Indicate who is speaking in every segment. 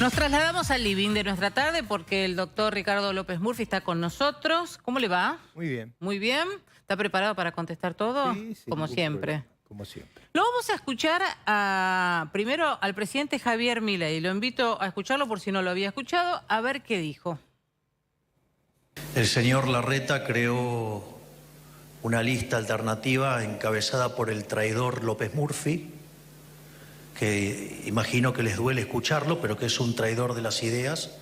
Speaker 1: Nos trasladamos al living de nuestra tarde porque el doctor Ricardo López Murphy está con nosotros. ¿Cómo le va?
Speaker 2: Muy bien.
Speaker 1: Muy bien. ¿Está preparado para contestar todo?
Speaker 2: Sí, sin
Speaker 1: como
Speaker 2: ningún
Speaker 1: siempre.
Speaker 2: problema, como siempre.
Speaker 1: Lo vamos a escuchar primero al presidente Javier Milei. Lo invito a escucharlo por si no lo había escuchado, a ver qué dijo.
Speaker 3: El señor Larreta creó una lista alternativa encabezada por el traidor López Murphy, que imagino que les duele escucharlo, pero que es un traidor de las ideas.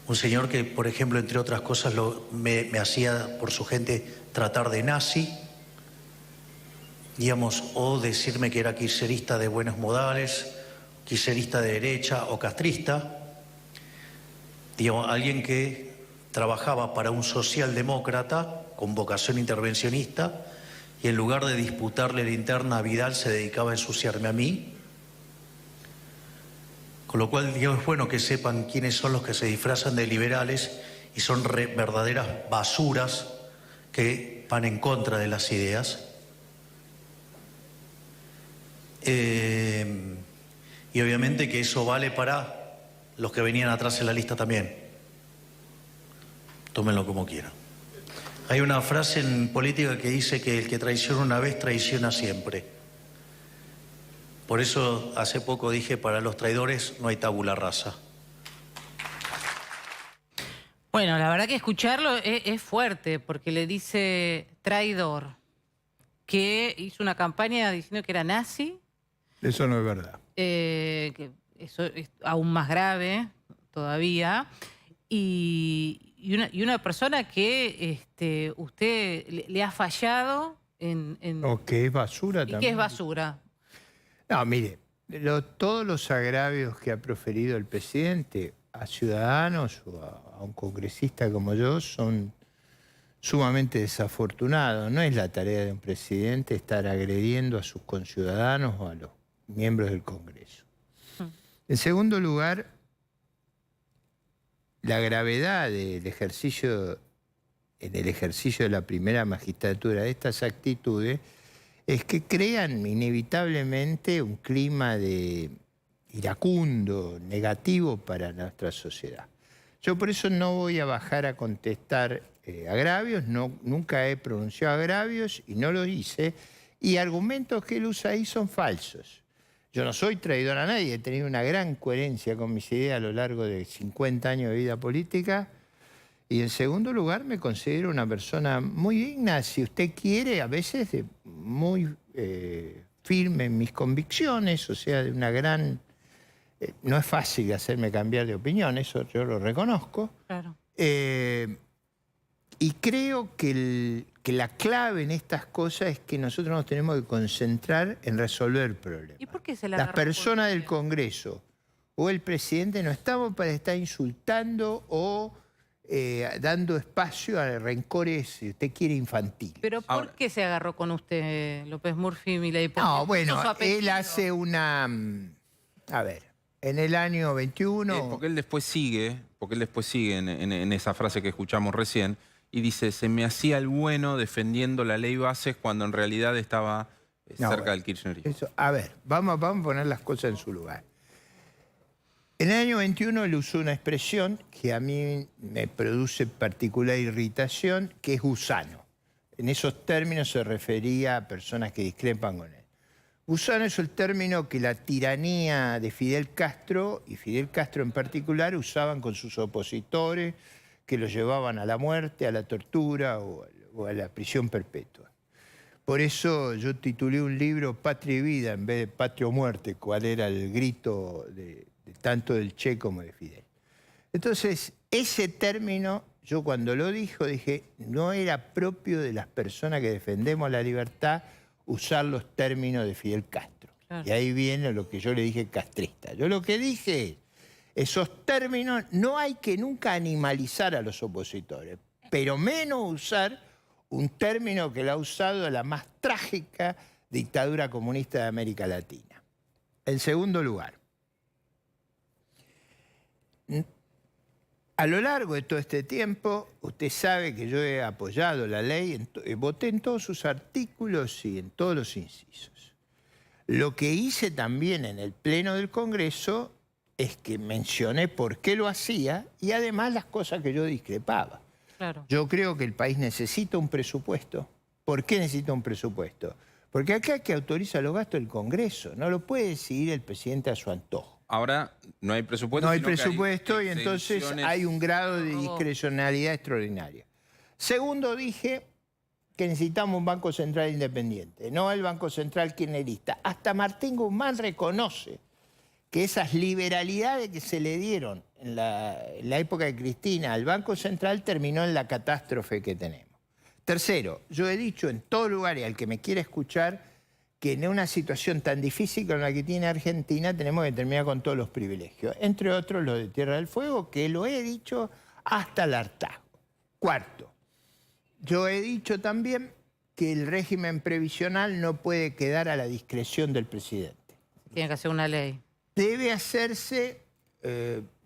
Speaker 3: Un señor que, por ejemplo, entre otras cosas, me hacía por su gente tratar de nazi, digamos, o decirme que era kirchnerista de buenos modales, kirchnerista de derecha o castrista. Digamos, alguien que trabajaba para un socialdemócrata con vocación intervencionista y en lugar de disputarle la interna a Vidal se dedicaba a ensuciarme a mí. Con lo cual, digamos, es bueno que sepan quiénes son los que se disfrazan de liberales y son verdaderas basuras que van en contra de las ideas. Y obviamente que eso vale para los que venían atrás en la lista también. Tómenlo como quieran. Hay una frase en política que dice que el que traiciona una vez, traiciona siempre. Por eso hace poco dije, para los traidores no hay tabula rasa.
Speaker 1: Bueno, la verdad que escucharlo es fuerte, porque le dice traidor, que hizo una campaña diciendo que era nazi.
Speaker 2: Eso no es verdad.
Speaker 1: Que eso es aún más grave todavía. Y una persona que usted le ha fallado
Speaker 2: O que es basura
Speaker 1: y
Speaker 2: también.
Speaker 1: que es basura.
Speaker 2: No, mire, todos los agravios que ha proferido el presidente a ciudadanos o a un congresista como yo son sumamente desafortunados. No es la tarea de un presidente estar agrediendo a sus conciudadanos o a los miembros del Congreso. En segundo lugar, la gravedad del ejercicio, en el ejercicio de la primera magistratura de estas actitudes es que crean inevitablemente un clima de iracundo, negativo para nuestra sociedad. Yo por eso no voy a bajar a contestar agravios, nunca he pronunciado agravios y no lo hice, y argumentos que él usa ahí son falsos. Yo no soy traidor a nadie, he tenido una gran coherencia con mis ideas a lo largo de 50 años de vida política. Y en segundo lugar, me considero una persona muy digna, si usted quiere, a veces muy firme en mis convicciones, o sea, de una gran... no es fácil hacerme cambiar de opinión, eso yo lo reconozco.
Speaker 1: Claro.
Speaker 2: Y creo que la clave en estas cosas es que nosotros nos tenemos que concentrar en resolver problemas.
Speaker 1: ¿Y por qué se la
Speaker 2: Las
Speaker 1: agarró con
Speaker 2: personas del
Speaker 1: usted?
Speaker 2: Congreso o el presidente no estamos para estar insultando o dando espacio a rencores, si usted quiere, infantiles.
Speaker 1: ¿Pero por qué se agarró con usted, López Murphy, Milei? ¿Por qué
Speaker 2: No,
Speaker 1: puso
Speaker 2: bueno,
Speaker 1: su apellido?
Speaker 2: él hace una... A ver, en el año 21...
Speaker 4: Porque él después sigue, en esa frase que escuchamos recién, y dice, se me hacía el bueno defendiendo la ley Bases cuando en realidad estaba cerca del kirchnerismo.
Speaker 2: A ver, vamos a poner las cosas en su lugar. En el año 21 él usó una expresión que a mí me produce particular irritación, que es gusano. En esos términos se refería a personas que discrepan con él. Gusano es el término que la tiranía de Fidel Castro, y Fidel Castro en particular, usaban con sus opositores, que los llevaban a la muerte, a la tortura o a la prisión perpetua. Por eso yo titulé un libro Patria y Vida en vez de Patria o Muerte, cuál era el grito de tanto del Che como de Fidel. Entonces, ese término, yo cuando lo dije, no era propio de las personas que defendemos la libertad usar los términos de Fidel Castro. Claro. Y ahí viene lo que yo le dije castrista. Yo lo que dije es, esos términos no hay que nunca animalizar a los opositores, pero menos usar un término que la ha usado la más trágica dictadura comunista de América Latina. En segundo lugar, a lo largo de todo este tiempo, usted sabe que yo he apoyado la ley, voté en todos sus artículos y en todos los incisos. Lo que hice también en el Pleno del Congreso es que mencioné por qué lo hacía y además las cosas que yo discrepaba.
Speaker 1: Claro.
Speaker 2: Yo creo que el país necesita un presupuesto. ¿Por qué necesita un presupuesto? Porque acá que autoriza los gastos del Congreso, no lo puede decidir el presidente a su antojo.
Speaker 4: Ahora no hay presupuesto.
Speaker 2: No hay
Speaker 4: sino que
Speaker 2: presupuesto y entonces
Speaker 4: exenciones.
Speaker 2: hay un grado de discrecionalidad extraordinaria. Segundo, dije que necesitamos un Banco Central independiente, no el Banco Central kirchnerista. Hasta Martín Guzmán reconoce que esas liberalidades que se le dieron en la época de Cristina al Banco Central terminó en la catástrofe que tenemos. Tercero, yo he dicho en todo lugar y al que me quiera escuchar que en una situación tan difícil como la que tiene Argentina tenemos que terminar con todos los privilegios, entre otros los de Tierra del Fuego, que lo he dicho hasta el hartazgo. Cuarto, yo he dicho también que el régimen previsional no puede quedar a la discreción del presidente.
Speaker 1: Tiene que hacer una ley.
Speaker 2: Debe hacerse,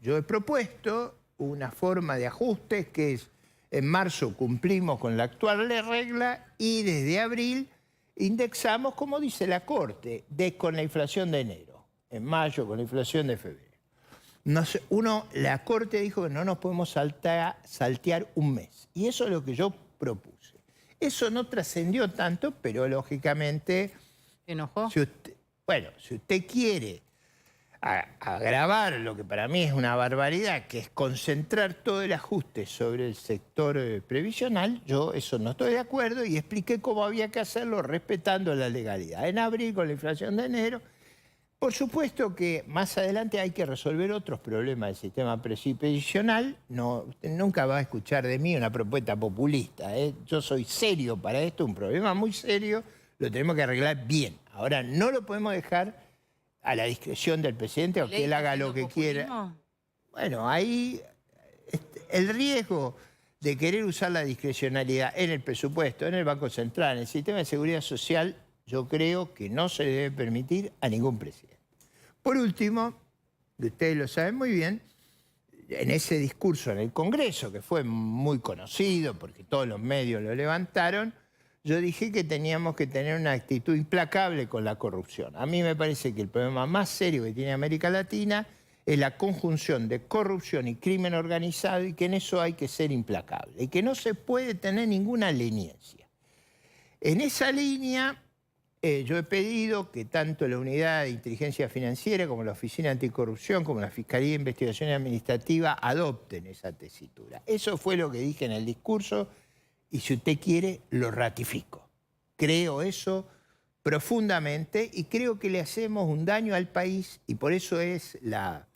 Speaker 2: yo he propuesto una forma de ajuste que es, en marzo cumplimos con la actual regla y desde abril indexamos, como dice la Corte, con la inflación de enero, en mayo con la inflación de febrero. La Corte dijo que no nos podemos saltear un mes y eso es lo que yo propuse. Eso no trascendió tanto, pero lógicamente...
Speaker 1: ¿Se enojó?
Speaker 2: Si usted quiere agravar lo que para mí es una barbaridad, que es concentrar todo el ajuste sobre el sector previsional, yo eso no estoy de acuerdo y expliqué cómo había que hacerlo respetando la legalidad. En abril, con la inflación de enero, por supuesto que más adelante hay que resolver otros problemas del sistema previsional. No, usted nunca va a escuchar de mí una propuesta populista, ¿eh? Yo soy serio para esto, un problema muy serio, lo tenemos que arreglar bien. Ahora, no lo podemos dejar a la discreción del presidente o que él haga lo que quiera. Bueno, ahí el riesgo de querer usar la discrecionalidad en el presupuesto, en el Banco Central, en el sistema de seguridad social, yo creo que no se le debe permitir a ningún presidente. Por último, ustedes lo saben muy bien, en ese discurso en el Congreso, que fue muy conocido porque todos los medios lo levantaron, yo dije que teníamos que tener una actitud implacable con la corrupción. A mí me parece que el problema más serio que tiene América Latina es la conjunción de corrupción y crimen organizado y que en eso hay que ser implacable y que no se puede tener ninguna leniencia. En esa línea, yo he pedido que tanto la Unidad de Inteligencia Financiera como la Oficina Anticorrupción como la Fiscalía de Investigación Administrativa adopten esa tesitura. Eso fue lo que dije en el discurso. Y si usted quiere, lo ratifico. Creo eso profundamente y creo que le hacemos un daño al país y por eso es la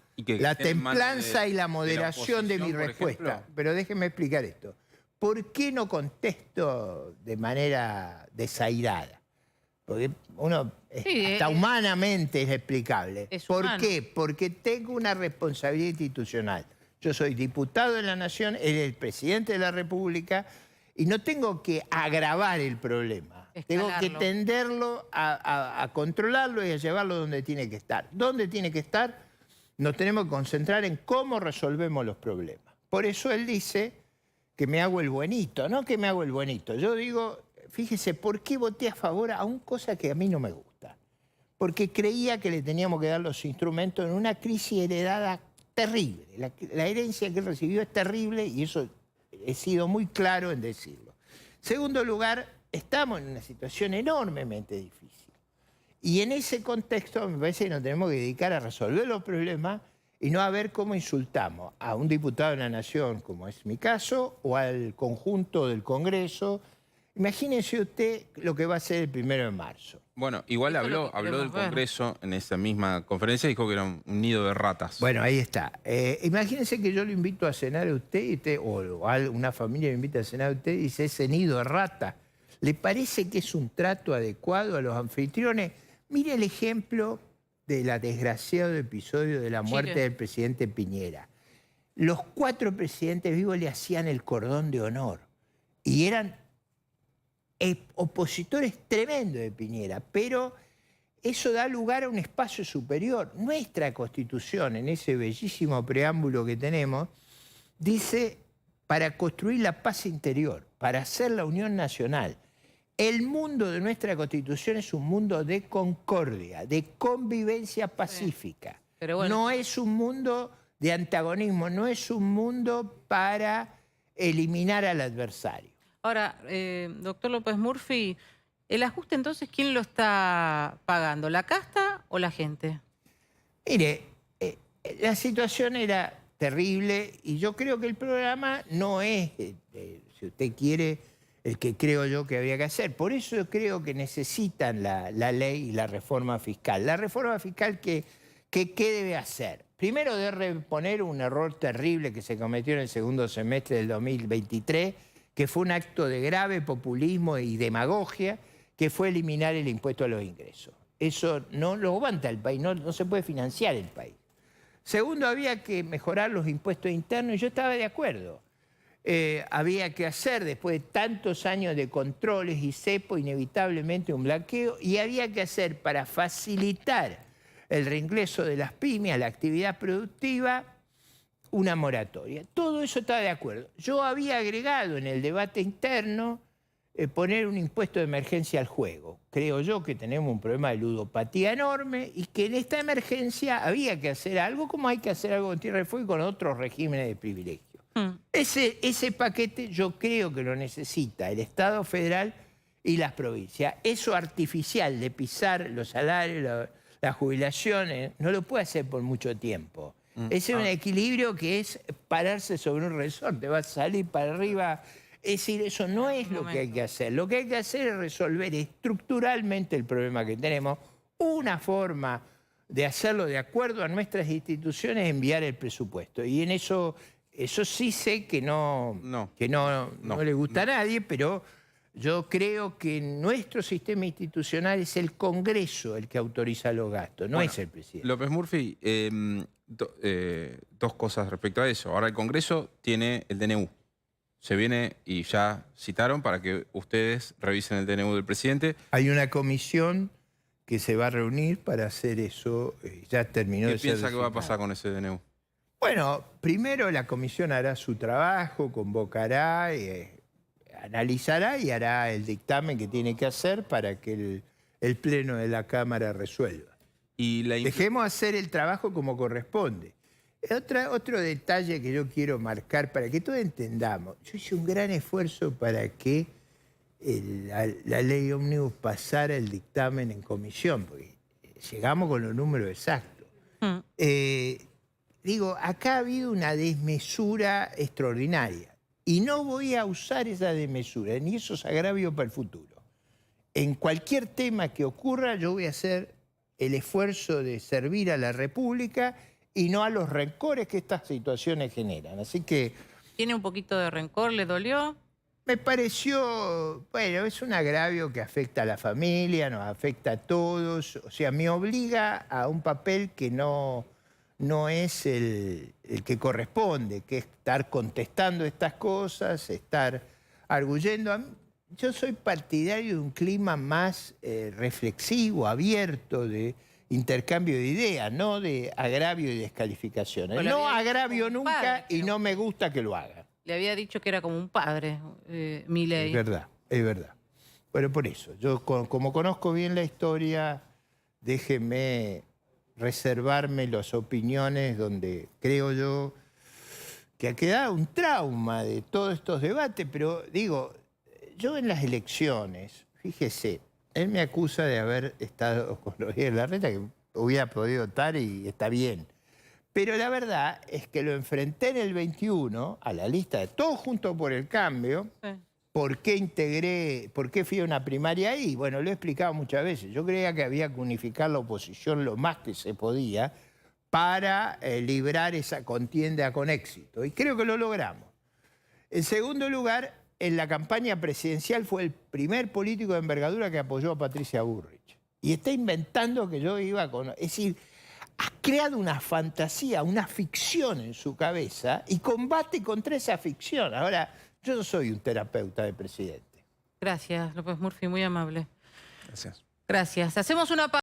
Speaker 2: templanza y la moderación de mi respuesta. Pero déjeme explicar esto. ¿Por qué no contesto de manera desairada? Porque uno, hasta humanamente es explicable. ¿Por qué? Porque tengo una responsabilidad institucional. Yo soy diputado de la Nación, él es el presidente de la República. Y no tengo que agravar el problema, tengo que tenderlo a controlarlo y a llevarlo donde tiene que estar. ¿Dónde tiene que estar? Nos tenemos que concentrar en cómo resolvemos los problemas. Por eso él dice que me hago el buenito, no que me hago el buenito. Yo digo, fíjese, ¿por qué voté a favor a una cosa que a mí no me gusta? Porque creía que le teníamos que dar los instrumentos en una crisis heredada terrible. La herencia que recibió es terrible y eso... He sido muy claro en decirlo. Segundo lugar, estamos en una situación enormemente difícil. Y en ese contexto me parece que nos tenemos que dedicar a resolver los problemas y no a ver cómo insultamos a un diputado de la Nación, como es mi caso, o al conjunto del Congreso. Imagínese usted lo que va a ser el 1 de marzo.
Speaker 4: Bueno, igual habló del Congreso en esa misma conferencia, dijo que era un nido de ratas.
Speaker 2: Bueno, ahí está. Imagínense que yo lo invito a cenar a usted, o a una familia lo invita a cenar a usted y dice, ese nido de rata, ¿le parece que es un trato adecuado a los anfitriones? Mire el ejemplo del desgraciado episodio de la muerte del presidente Piñera. Los 4 presidentes vivos le hacían el cordón de honor y eran opositores tremendos de Piñera, pero eso da lugar a un espacio superior. Nuestra Constitución, en ese bellísimo preámbulo que tenemos, dice, para construir la paz interior, para hacer la unión nacional. El mundo de nuestra Constitución es un mundo de concordia, de convivencia pacífica.
Speaker 1: Pero bueno.
Speaker 2: No es un mundo de antagonismo, no es un mundo para eliminar al adversario.
Speaker 1: Ahora, doctor López Murphy, ¿el ajuste entonces quién lo está pagando? ¿La casta o la gente?
Speaker 2: Mire, la situación era terrible y yo creo que el programa no es, si usted quiere, el que creo yo que habría que hacer. Por eso yo creo que necesitan la ley y la reforma fiscal. La reforma fiscal, ¿qué debe hacer? Primero debe reponer un error terrible que se cometió en el segundo semestre del 2023, que fue un acto de grave populismo y demagogia, que fue eliminar el impuesto a los ingresos. Eso no lo aguanta el país, no se puede financiar el país. Segundo, había que mejorar los impuestos internos y yo estaba de acuerdo. Había que hacer, después de tantos años de controles y cepo, inevitablemente un blanqueo, y había que hacer para facilitar el reingreso de las pymes a la actividad productiva una moratoria. Todo eso estaba de acuerdo. Yo había agregado en el debate interno poner un impuesto de emergencia al juego. Creo yo que tenemos un problema de ludopatía enorme y que en esta emergencia había que hacer algo como hay que hacer algo en Tierra del Fuego y con otros regímenes de privilegio. Ese paquete yo creo que lo necesita el Estado federal y las provincias. Eso artificial de pisar los salarios, las jubilaciones, no lo puede hacer por mucho tiempo. Ese es un equilibrio que es pararse sobre un resorte, va a salir para arriba. Es decir, eso no es lo que hay que hacer. Lo que hay que hacer es resolver estructuralmente el problema que tenemos. Una forma de hacerlo de acuerdo a nuestras instituciones es enviar el presupuesto. Y en eso sí sé que no le gusta a nadie, pero yo creo que nuestro sistema institucional es el Congreso el que autoriza los gastos, no es el presidente.
Speaker 4: López Murphy, dos cosas respecto a eso. Ahora el Congreso tiene el DNU. Se viene y ya citaron para que ustedes revisen el DNU del presidente.
Speaker 2: Hay una comisión que se va a reunir para hacer eso. Ya terminó de ser.
Speaker 4: ¿Qué piensa que va a pasar con ese DNU?
Speaker 2: Bueno, primero la comisión hará su trabajo, convocará, analizará y hará el dictamen que tiene que hacer para que el Pleno de la Cámara resuelva.
Speaker 4: Y
Speaker 2: dejemos hacer el trabajo como corresponde. Otro detalle que yo quiero marcar para que todos entendamos. Yo hice un gran esfuerzo para que la ley ómnibus pasara el dictamen en comisión, porque llegamos con los números exactos. Digo, acá ha habido una desmesura extraordinaria y no voy a usar esa desmesura ni esos agravios para el futuro. En cualquier tema que ocurra yo voy a hacer el esfuerzo de servir a la República y no a los rencores que estas situaciones generan. Así que...
Speaker 1: ¿Tiene un poquito de rencor? ¿Le dolió?
Speaker 2: Me pareció, bueno, es un agravio que afecta a la familia, nos afecta a todos. O sea, me obliga a un papel que no es el que corresponde, que es estar contestando estas cosas, estar arguyendo. Yo soy partidario de un clima más reflexivo, abierto, de intercambio de ideas, no de agravio y descalificaciones.
Speaker 1: Bueno,
Speaker 2: no agravio nunca y no me gusta que lo haga.
Speaker 1: Le había dicho que era como un padre, Milei.
Speaker 2: Es verdad, es verdad. Bueno, por eso, yo como conozco bien la historia, déjeme reservarme las opiniones donde creo yo que ha quedado un trauma de todos estos debates, pero digo, yo en las elecciones, fíjese, él me acusa de haber estado con Rodríguez Larreta, que hubiera podido estar y está bien. Pero la verdad es que lo enfrenté en el 21 a la lista de Todos Juntos por el Cambio. Sí. ¿Por qué fui a una primaria ahí? Bueno, lo he explicado muchas veces. Yo creía que había que unificar la oposición lo más que se podía para librar esa contienda con éxito. Y creo que lo logramos. En segundo lugar, en la campaña presidencial fue el primer político de envergadura que apoyó a Patricia Bullrich. Y está inventando que yo iba con... Es decir, ha creado una fantasía, una ficción en su cabeza y combate contra esa ficción. Ahora, yo no soy un terapeuta de presidente.
Speaker 1: Gracias, López Murphy, muy amable.
Speaker 4: Gracias.
Speaker 1: Gracias. Hacemos una pausa.